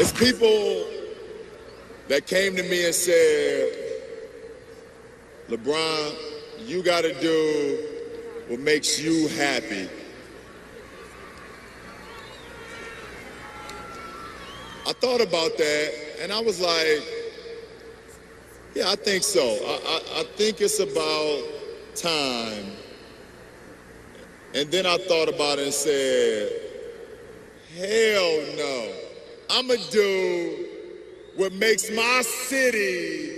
It's people that came to me and said, LeBron, you got to do what makes you happy. I thought about that, and I was like, yeah, I think so. I think it's about time. And then I thought about it and said, hell no. I'ma do what makes my city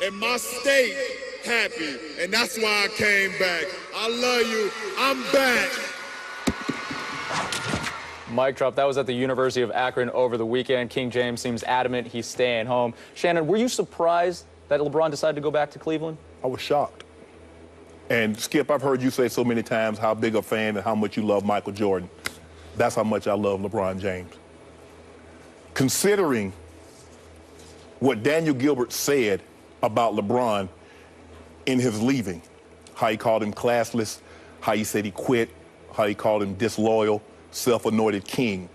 and my state happy. And that's why I came back. I love you. I'm back. Mic drop. That was at the University of Akron over the weekend. King James seems adamant he's staying home. Shannon, were you surprised that LeBron decided to go back to Cleveland? I was shocked. And Skip, I've heard you say so many times how big a fan and how much you love Michael Jordan. That's how much I love LeBron James. Considering what Daniel Gilbert said about LeBron in his leaving, how he called him classless, how he said he quit, how he called him disloyal, self-anointed king,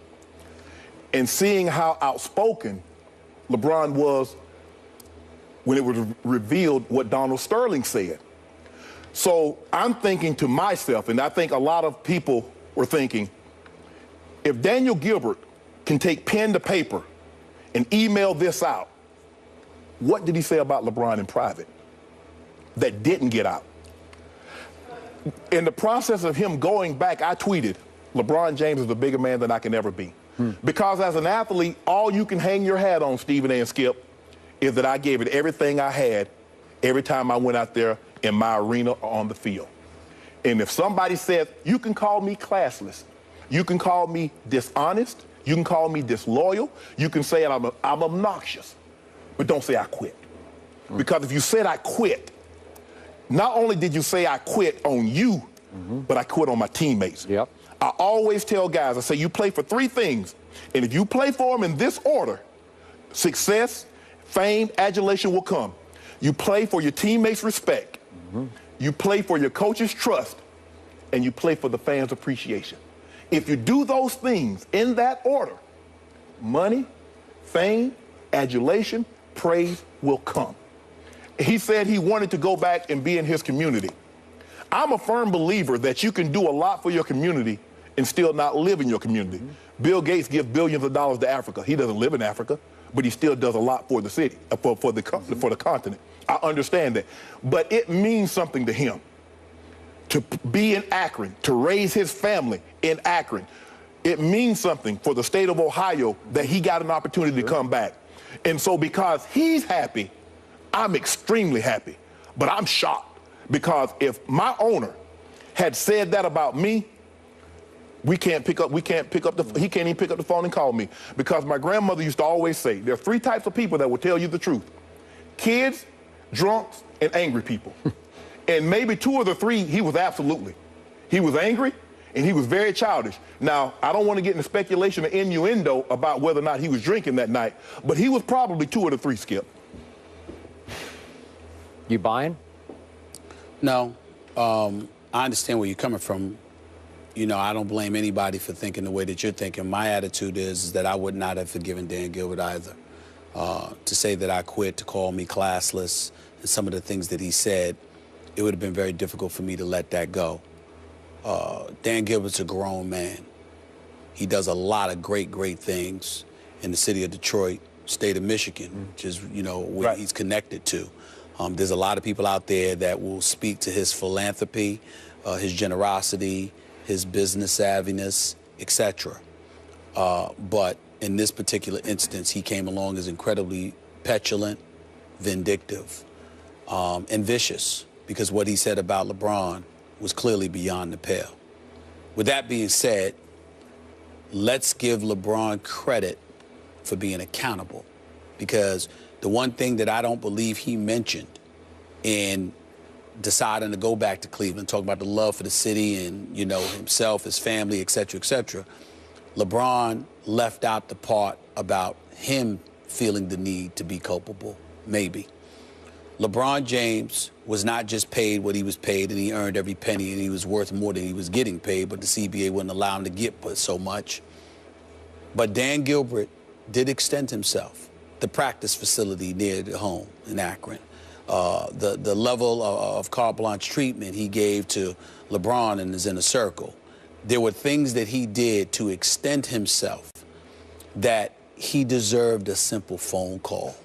and seeing how outspoken LeBron was when it was revealed what Donald Sterling said. So I'm thinking to myself, and I think a lot of people were thinking, if Daniel Gilbert can take pen to paper and email this out, what did he say about LeBron in private that didn't get out? In the process of him going back, I tweeted, LeBron James is a bigger man than I can ever be. Because as an athlete, all you can hang your hat on, Stephen A. and Skip, is that I gave it everything I had every time I went out there in my arena or on the field. And if somebody says, you can call me classless, you can call me dishonest, you can call me disloyal, you can say I'm obnoxious, but don't say I quit. Because if you said I quit, not only did you say I quit on you, but I quit on my teammates. Yep. I always tell guys, I say, you play for three things. And if you play for them in this order, success, fame, adulation will come. You play for your teammates' respect. You play for your coach's trust. And you play for the fans' appreciation. If you do those things in that order, money, fame, adulation, praise will come. He said he wanted to go back and be in his community. I'm a firm believer that you can do a lot for your community and still not live in your community. Bill Gates gives billions of dollars to Africa. He doesn't live in Africa, but he still does a lot for the city, for the continent. I understand that. But it means something to him to be in Akron, to raise his family in Akron. It means something for the state of Ohio that he got an opportunity to come back. And so because he's happy, I'm extremely happy. But I'm shocked because if my owner had said that about me, he can't even pick up the phone and call me. Because my grandmother used to always say, there are three types of people that will tell you the truth. Kids, drunks, and angry people. And maybe two of the three, he was absolutely. He was angry, and he was very childish. Now, I don't want to get into speculation or innuendo about whether or not he was drinking that night, but he was probably two of the three, Skip. You buying? No. I understand where you're coming from. You know, I don't blame anybody for thinking the way that you're thinking. My attitude is that I would not have forgiven Dan Gilbert either. To say that I quit, to call me classless, and some of the things that he said, it would have been very difficult for me to let that go. Dan Gilbert's a grown man. He does a lot of great things in the city of Detroit, state of Michigan, which is, you know, where he's connected to. There's a lot of people out there that will speak to his philanthropy, his generosity, his business savviness, etc. But in this particular instance, he came along as incredibly petulant, vindictive, and vicious, because what he said about LeBron was clearly beyond the pale. With that being said, let's give LeBron credit for being accountable, because the one thing that I don't believe he mentioned in deciding to go back to Cleveland, talking about the love for the city and, you know, himself, his family, et cetera, LeBron left out the part about him feeling the need to be culpable, maybe. LeBron James was not just paid what he was paid, and he earned every penny, and he was worth more than he was getting paid, but the CBA wouldn't allow him to get so much. But Dan Gilbert did extend himself. The practice facility near the home in Akron, the level of carte blanche treatment he gave to LeBron and his inner circle. There were things that he did to extend himself that he deserved a simple phone call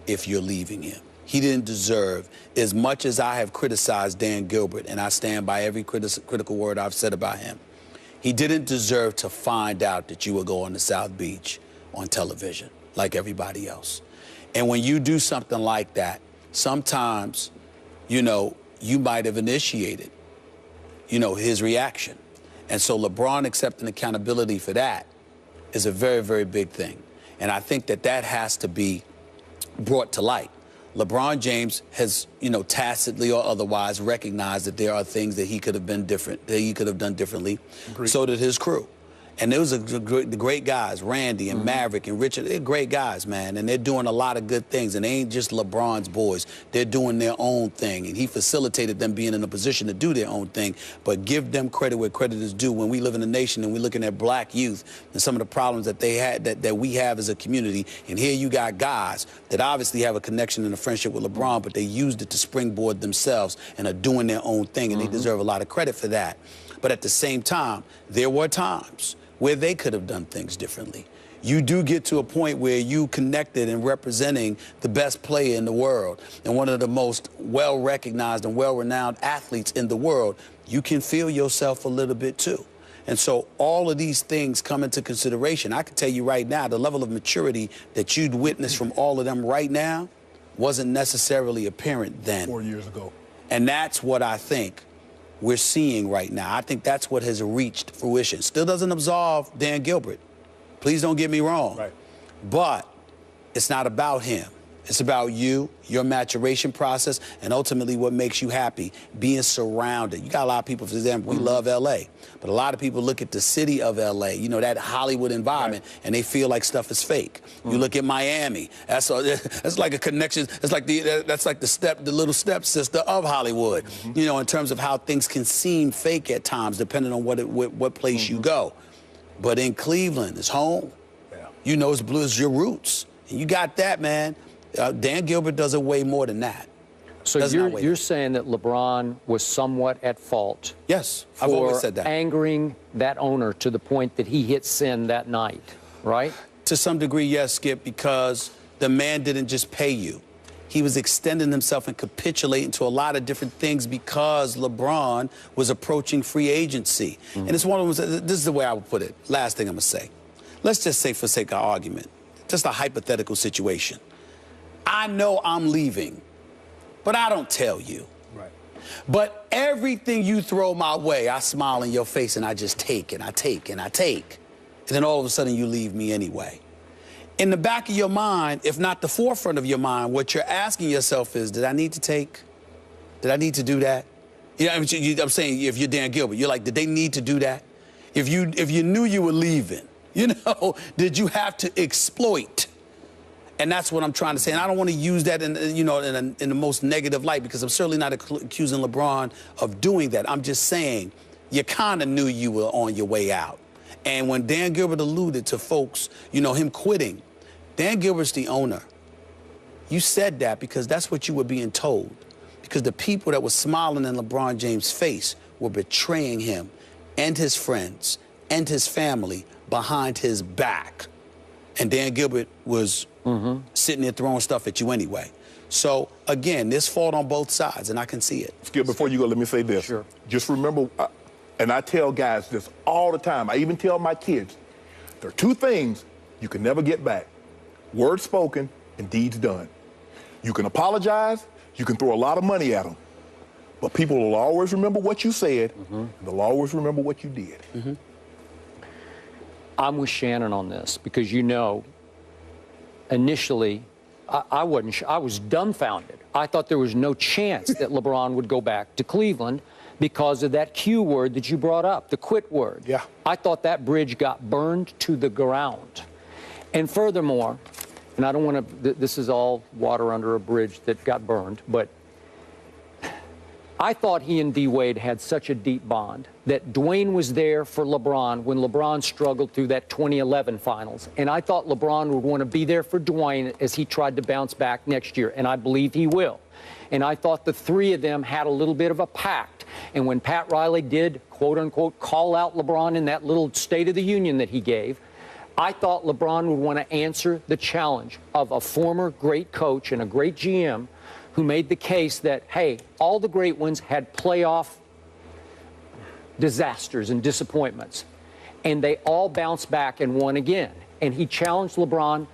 if you're leaving him. He didn't deserve, as much as I have criticized Dan Gilbert, and I stand by every critical word I've said about him, he didn't deserve to find out that you were going to South Beach on television like everybody else. And when you do something like that, sometimes, you know, you might have initiated, you know, his reaction. And so LeBron accepting accountability for that is a very, very big thing. And I think that that has to be brought to light. LeBron James has, you know, tacitly or otherwise recognized that there are things that he could have been different, that he could have done differently. Agreed. So did his crew. And those are the great guys, Randy and Maverick and Richard. They're great guys, man, and they're doing a lot of good things. And they ain't just LeBron's boys. They're doing their own thing. And he facilitated them being in a position to do their own thing. But give them credit where credit is due. When we live in a nation and we're looking at black youth and some of the problems that they had, that we have as a community, and here you got guys that obviously have a connection and a friendship with LeBron, but they used it to springboard themselves and are doing their own thing, and they deserve a lot of credit for that. But at the same time, there were times where they could have done things differently. You do get to a point where you connected and representing the best player in the world and one of the most well-recognized and well-renowned athletes in the world. You can feel yourself a little bit too. And so all of these things come into consideration. I can tell you right now, the level of maturity that you'd witness from all of them right now wasn't necessarily apparent then. 4 years ago. And that's what I think we're seeing right now. I think that's what has reached fruition. Still doesn't absolve Dan Gilbert. Please don't get me wrong. Right. But it's not about him. It's about you, your maturation process, and ultimately what makes you happy, being surrounded. You got a lot of people, for example, we love L.A., but a lot of people look at the city of L.A., you know, that Hollywood environment, and they feel like stuff is fake. You look at Miami, that's like a connection. That's like the little stepsister of Hollywood, you know, in terms of how things can seem fake at times, depending on what place you go. But in Cleveland, it's home. Yeah. You know, it's blue, it's your roots. And you got that, man. Dan Gilbert does it way more than that. So you're saying that LeBron was somewhat at fault? Yes, I've always said that. For angering that owner to the point that he hit sin that night, right? To some degree, yes, Skip, because the man didn't just pay you. He was extending himself and capitulating to a lot of different things because LeBron was approaching free agency. And it's one of those, this is the way I would put it. Last thing I'm going to say. Let's just say, for sake of argument, just a hypothetical situation. I know I'm leaving, but I don't tell you. Right. But everything you throw my way, I smile in your face and I just take and I take and I take. And then all of a sudden you leave me anyway. In the back of your mind, if not the forefront of your mind, what you're asking yourself is, did I need to take? Did I need to do that? You know, I'm saying, if you're Dan Gilbert, you're like, did they need to do that? If you knew you were leaving, you know, did you have to exploit? And that's what I'm trying to say. And I don't want to use that in the most negative light, because I'm certainly not accusing LeBron of doing that. I'm just saying you kind of knew you were on your way out. And when Dan Gilbert alluded to folks, you know, him quitting, Dan Gilbert's the owner. You said that because that's what you were being told. Because the people that were smiling in LeBron James' face were betraying him and his friends and his family behind his back. And Dan Gilbert was sitting there throwing stuff at you anyway. So, again, there's fault on both sides, and I can see it. Skip, before you go, let me say this. Sure. Just remember, and I tell guys this all the time. I even tell my kids, there are two things you can never get back. Words spoken and deeds done. You can apologize, you can throw a lot of money at them, but people will always remember what you said, and they'll always remember what you did. I'm with Shannon on this because, you know, initially, I was dumbfounded. I thought there was no chance that LeBron would go back to Cleveland because of that Q word that you brought up, the quit word. Yeah. I thought that bridge got burned to the ground. And furthermore, and I don't want to, this is all water under a bridge that got burned, but I thought he and D-Wade had such a deep bond that Dwayne was there for LeBron when LeBron struggled through that 2011 finals. And I thought LeBron would want to be there for Dwayne as he tried to bounce back next year, and I believe he will. And I thought the three of them had a little bit of a pact. And when Pat Riley did, quote-unquote, call out LeBron in that little State of the Union that he gave, I thought LeBron would want to answer the challenge of a former great coach and a great GM who made the case that, hey, all the great ones had playoff disasters and disappointments, and they all bounced back and won again. And he challenged LeBron,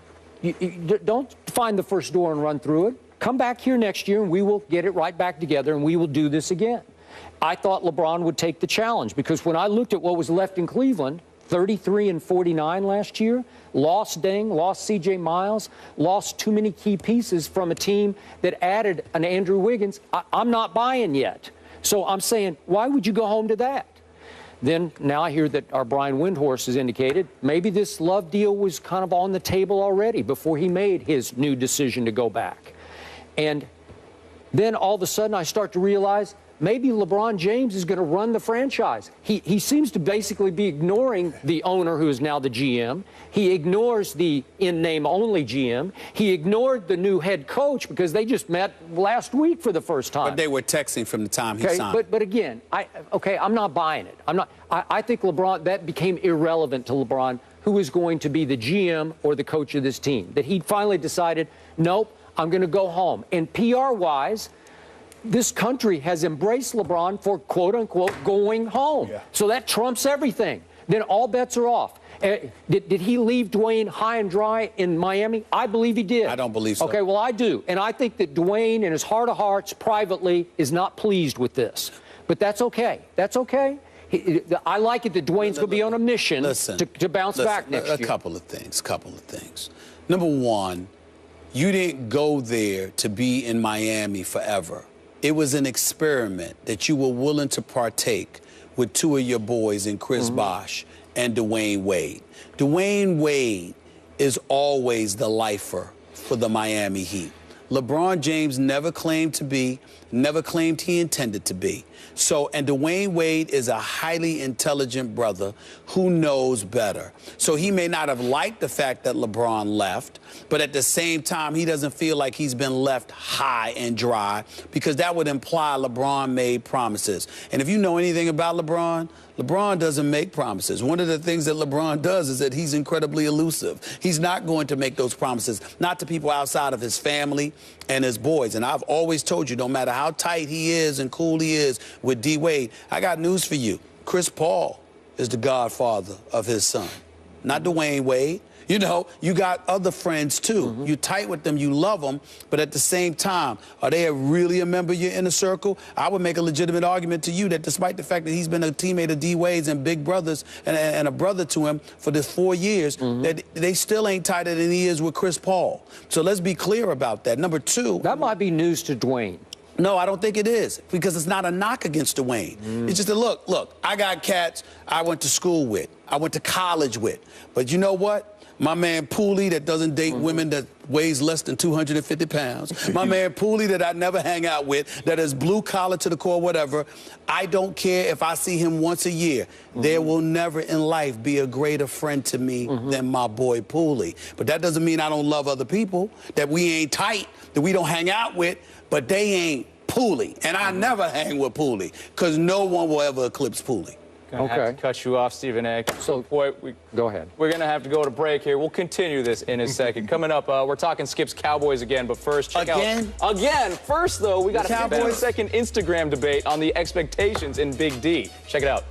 don't find the first door and run through it. Come back here next year, and we will get it right back together, and we will do this again. I thought LeBron would take the challenge, because when I looked at what was left in Cleveland, 33-49 last year, lost Deng, lost C.J. Miles, lost too many key pieces from a team that added an Andrew Wiggins. I'm not buying yet. So I'm saying, why would you go home to that? Then now I hear that our Brian Windhorst has indicated maybe this Love deal was kind of on the table already before he made his new decision to go back. And then all of a sudden I start to realize maybe LeBron James is going to run the franchise. He seems to basically be ignoring the owner, who is now the GM. He ignores the in-name only GM. He ignored the new head coach because they just met last week for the first time. But they were texting from the time he signed. But again, I'm not buying it. I think LeBron, that became irrelevant to LeBron, who is going to be the GM or the coach of this team. That he finally decided, nope, I'm going to go home. And PR-wise, this country has embraced LeBron for, quote-unquote, going home. Yeah. So that trumps everything. Then all bets are off. Did he leave Dwayne high and dry in Miami? I believe he did. I don't believe so. Okay, well, I do. And I think that Dwayne, in his heart of hearts, privately, is not pleased with this. But that's okay. That's okay. I like it that Dwayne's going to be on a mission to bounce back next year. A couple of things. Number one, you didn't go there to be in Miami forever. It was an experiment that you were willing to partake with two of your boys in Chris Bosh and Dwayne Wade. Dwayne Wade is always the lifer for the Miami Heat. LeBron James never claimed to be, never claimed he intended to be. So, and Dwayne Wade is a highly intelligent brother who knows better. So he may not have liked the fact that LeBron left, but at the same time, he doesn't feel like he's been left high and dry, because that would imply LeBron made promises. And if you know anything about LeBron, LeBron doesn't make promises. One of the things that LeBron does is that he's incredibly elusive. He's not going to make those promises, not to people outside of his family and his boys. And I've always told you, no matter how tight he is and cool he is with D-Wade, I got news for you. Chris Paul is the godfather of his son, not Dwayne Wade. You know, you got other friends, too. You tight with them, you love them, but at the same time, are they really a member of your inner circle? I would make a legitimate argument to you that despite the fact that he's been a teammate of D-Wade's and big brothers and a brother to him for this 4 years, that they still ain't tighter than he is with Chris Paul. So let's be clear about that. Number two. That might be news to Dwayne. No, I don't think it is, because it's not a knock against Dwayne. It's just a look, I got cats I went to school with, I went to college with, but you know what? My man Pooley, that doesn't date women that weighs less than 250 pounds. My man Pooley, that I never hang out with, that is blue collar to the core, whatever. I don't care if I see him once a year. There will never in life be a greater friend to me than my boy Pooley. But that doesn't mean I don't love other people, that we ain't tight, that we don't hang out with, but they ain't Pooley. And I never hang with Pooley, because no one will ever eclipse Pooley. Gonna have to cut you off, Stephen A. So, go ahead. We're going to have to go to break here. We'll continue this in a second. Coming up, we're talking Skip's Cowboys again, but first, check out... Again? First, though, we got a 15-second Instagram debate on the expectations in Big D. Check it out.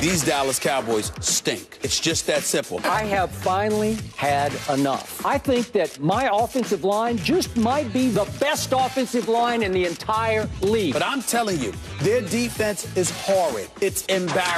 These Dallas Cowboys stink. It's just that simple. I have finally had enough. I think that my offensive line just might be the best offensive line in the entire league. But I'm telling you, their defense is horrid. It's embarrassing.